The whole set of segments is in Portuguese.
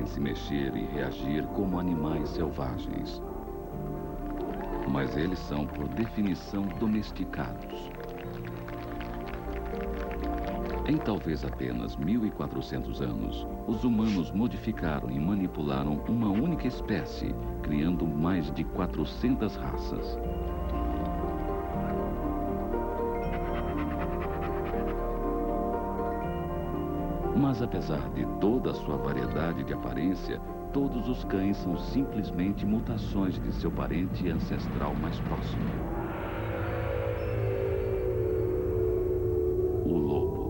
se mexer e reagir como animais selvagens. Mas eles são, por definição, domesticados. Em talvez apenas 1.400 anos, os humanos modificaram e manipularam uma única espécie, criando mais de 400 raças. Mas apesar de toda a sua variedade de aparência, todos os cães são simplesmente mutações de seu parente ancestral mais próximo. O lobo.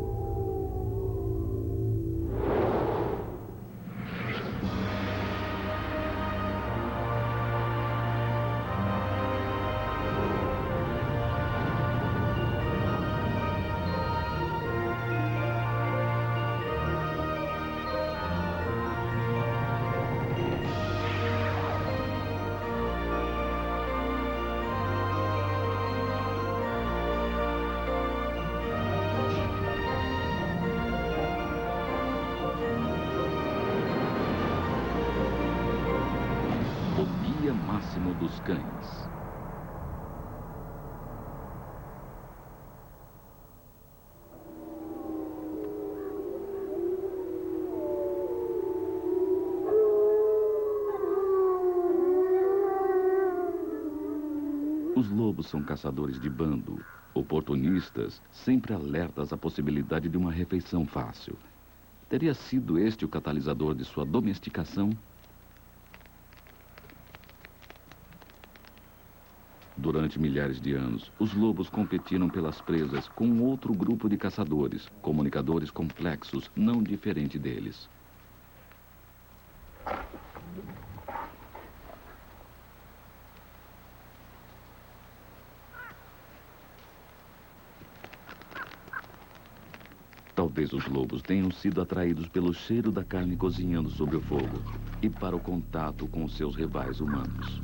O guia máximo dos cães. Os lobos são caçadores de bando, oportunistas, sempre alertas à possibilidade de uma refeição fácil. Teria sido este o catalisador de sua domesticação? Durante milhares de anos, os lobos competiram pelas presas com outro grupo de caçadores, comunicadores complexos, não diferente deles. Talvez os lobos tenham sido atraídos pelo cheiro da carne cozinhando sobre o fogo e para o contato com seus rivais humanos.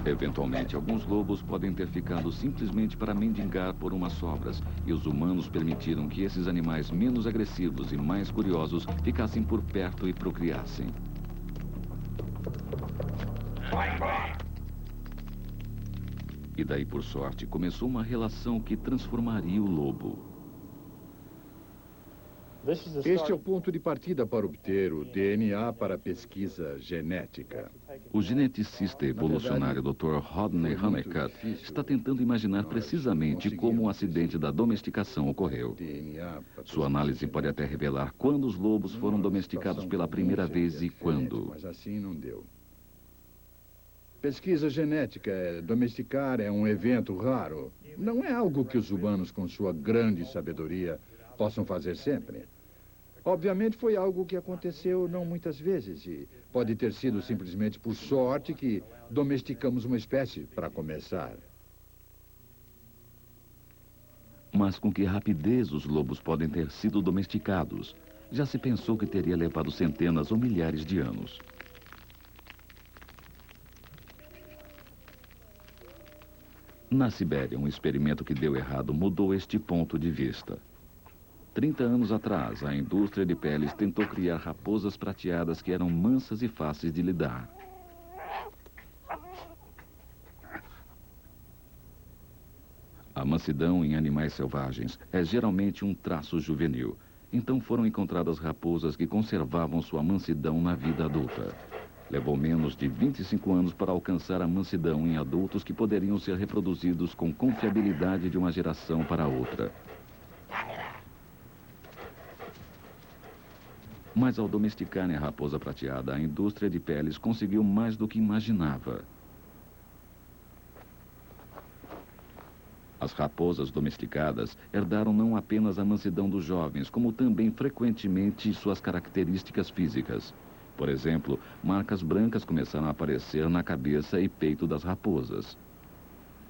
Eventualmente, alguns lobos podem ter ficado simplesmente para mendigar por umas sobras, e os humanos permitiram que esses animais menos agressivos e mais curiosos ficassem por perto e procriassem. E daí, por sorte, começou uma relação que transformaria o lobo. Este é o ponto de partida para obter o DNA para a pesquisa genética. O geneticista evolucionário Dr. Rodney Honeycutt está tentando imaginar precisamente como o acidente da domesticação ocorreu. Sua análise pode até revelar quando os lobos foram domesticados pela primeira vez e quando. Mas assim não deu. Pesquisa genética, domesticar é um evento raro. Não é algo que os humanos, com sua grande sabedoria, possam fazer sempre. Obviamente foi algo que aconteceu não muitas vezes e pode ter sido simplesmente por sorte que domesticamos uma espécie, para começar. Mas com que rapidez os lobos podem ter sido domesticados? Já se pensou que teria levado centenas ou milhares de anos. Na Sibéria, um experimento que deu errado mudou este ponto de vista. 30 anos atrás, a indústria de peles tentou criar raposas prateadas que eram mansas e fáceis de lidar. A mansidão em animais selvagens é geralmente um traço juvenil. Então foram encontradas raposas que conservavam sua mansidão na vida adulta. Levou menos de 25 anos para alcançar a mansidão em adultos que poderiam ser reproduzidos com confiabilidade de uma geração para outra. Mas ao domesticarem a raposa prateada, a indústria de peles conseguiu mais do que imaginava. As raposas domesticadas herdaram não apenas a mansidão dos jovens, como também frequentemente suas características físicas. Por exemplo, marcas brancas começaram a aparecer na cabeça e peito das raposas.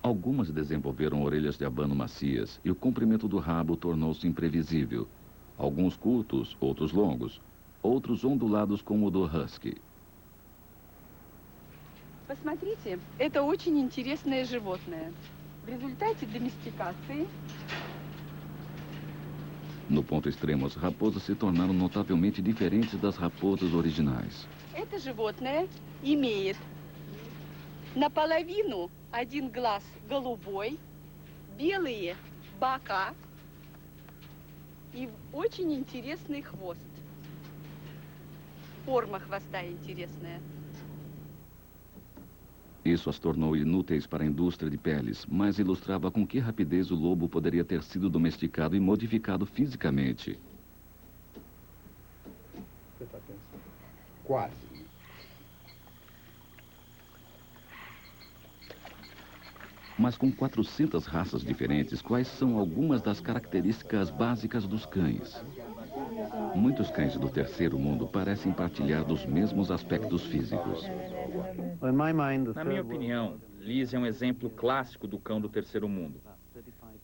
Algumas desenvolveram orelhas de abano macias e o comprimento do rabo tornou-se imprevisível. Alguns curtos, outros longos, outros ondulados como o do husky. Посмотрите, это очень интересное животное. В результате доместикации... No ponto extremo, as raposas se tornaram notavelmente diferentes das raposas originais. Это животное имеет наполовину один глаз голубой, белые бока и очень интересный хвост. Форма хвоста интересная. Isso as tornou inúteis para a indústria de peles, mas ilustrava com que rapidez o lobo poderia ter sido domesticado e modificado fisicamente. Você está pensando? Quase. Mas com 400 raças diferentes, quais são algumas das características básicas dos cães? Muitos cães do terceiro mundo parecem partilhar dos mesmos aspectos físicos. Na minha opinião, Liz é um exemplo clássico do cão do terceiro mundo.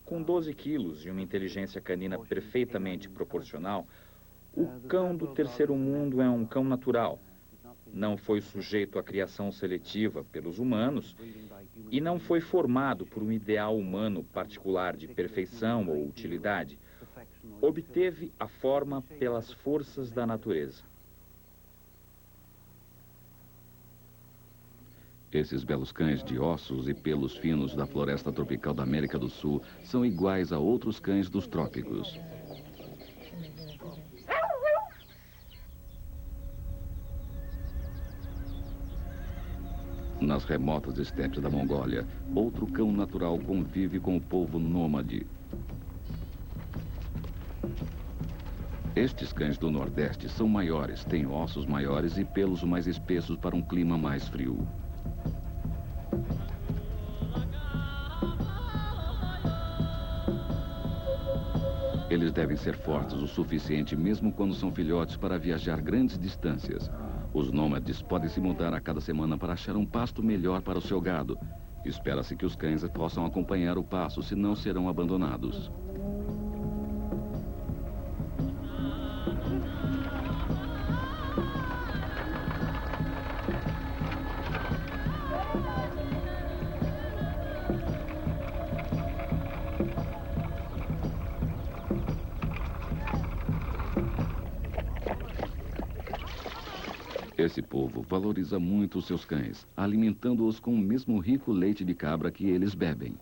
Com 12 quilos e uma inteligência canina perfeitamente proporcional, o cão do terceiro mundo é um cão natural. Não foi sujeito à criação seletiva pelos humanos e não foi formado por um ideal humano particular de perfeição ou utilidade. Obteve a forma pelas forças da natureza. Esses belos cães de ossos e pelos finos da floresta tropical da América do Sul são iguais a outros cães dos trópicos. Nas remotas estepes da Mongólia, outro cão natural convive com o povo nômade. Estes cães do Nordeste são maiores, têm ossos maiores e pelos mais espessos para um clima mais frio. Eles devem ser fortes o suficiente mesmo quando são filhotes para viajar grandes distâncias. Os nômades podem se mudar a cada semana para achar um pasto melhor para o seu gado. Espera-se que os cães possam acompanhar o pasto, senão serão abandonados. Esse povo valoriza muito os seus cães, alimentando-os com o mesmo rico leite de cabra que eles bebem.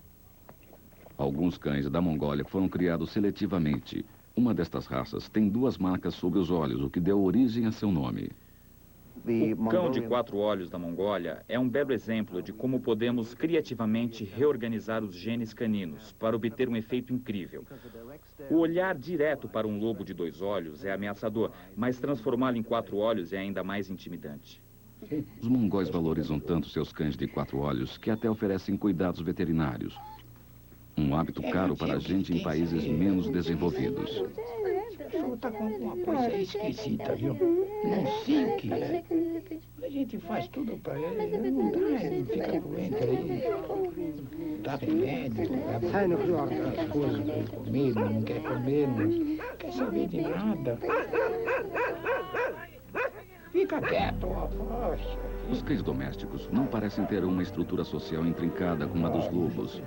Alguns cães da Mongólia foram criados seletivamente. Uma destas raças tem 2 marcas sobre os olhos, o que deu origem a seu nome. O cão de 4 olhos da Mongólia é um belo exemplo de como podemos criativamente reorganizar os genes caninos para obter um efeito incrível. O olhar direto para um lobo de 2 olhos é ameaçador, mas transformá-lo em 4 olhos é ainda mais intimidante. Os mongóis valorizam tanto seus cães de 4 olhos que até oferecem cuidados veterinários. Um hábito caro para a gente em países menos desenvolvidos. O pessoal está com alguma coisa esquisita, viu? Não sei o que é. A gente faz tudo para ele, não dá, ele fica doente aí. Dá remédio, dá as coisas para ele comer, não quer comer, não quer saber de nada. Fica quieto, ó, poxa. Os cães domésticos não parecem ter uma estrutura social intrincada como a dos lobos.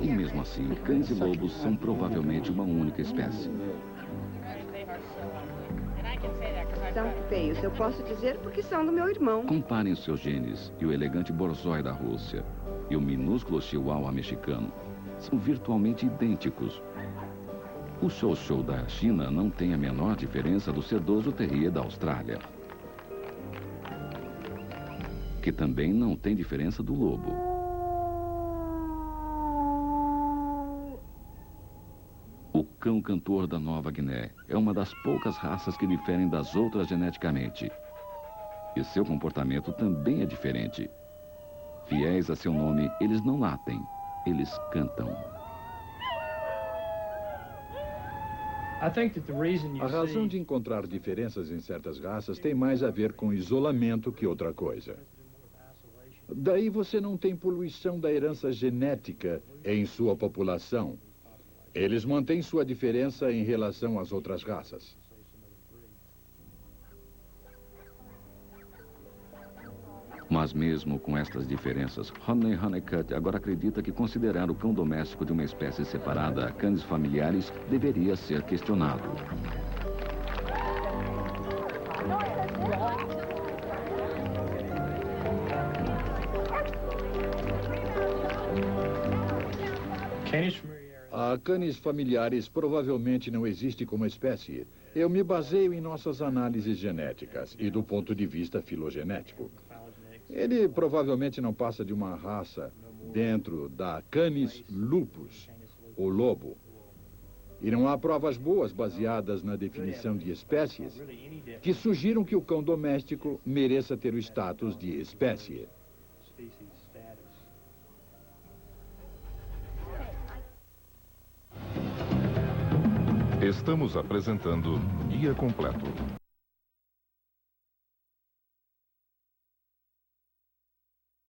E mesmo assim, cães e lobos são provavelmente uma única espécie. São feios, eu posso dizer, porque são do meu irmão. Comparem os seus genes e o elegante borzoi da Rússia e o minúsculo chihuahua mexicano. São virtualmente idênticos. O Chow da China não tem a menor diferença do sedoso terrier da Austrália, que também não tem diferença do lobo. O cão cantor da Nova Guiné é uma das poucas raças que diferem das outras geneticamente. E seu comportamento também é diferente. Fiéis a seu nome, eles não latem. eles cantam. A razão de encontrar diferenças em certas raças tem mais a ver com isolamento que outra coisa. Daí você não tem poluição da herança genética em sua população. Eles mantêm sua diferença em relação às outras raças. Mas mesmo com estas diferenças, Rodney Honeycutt agora acredita que considerar o cão doméstico de uma espécie separada a cães familiares deveria ser questionado. A canis familiares provavelmente não existe como espécie. Eu me baseio em nossas análises genéticas e do ponto de vista filogenético. Ele provavelmente não passa de uma raça dentro da Canis lupus, o lobo. E não há provas boas baseadas na definição de espécies que sugiram que o cão doméstico mereça ter o status de espécie. Estamos apresentando Guia Completo.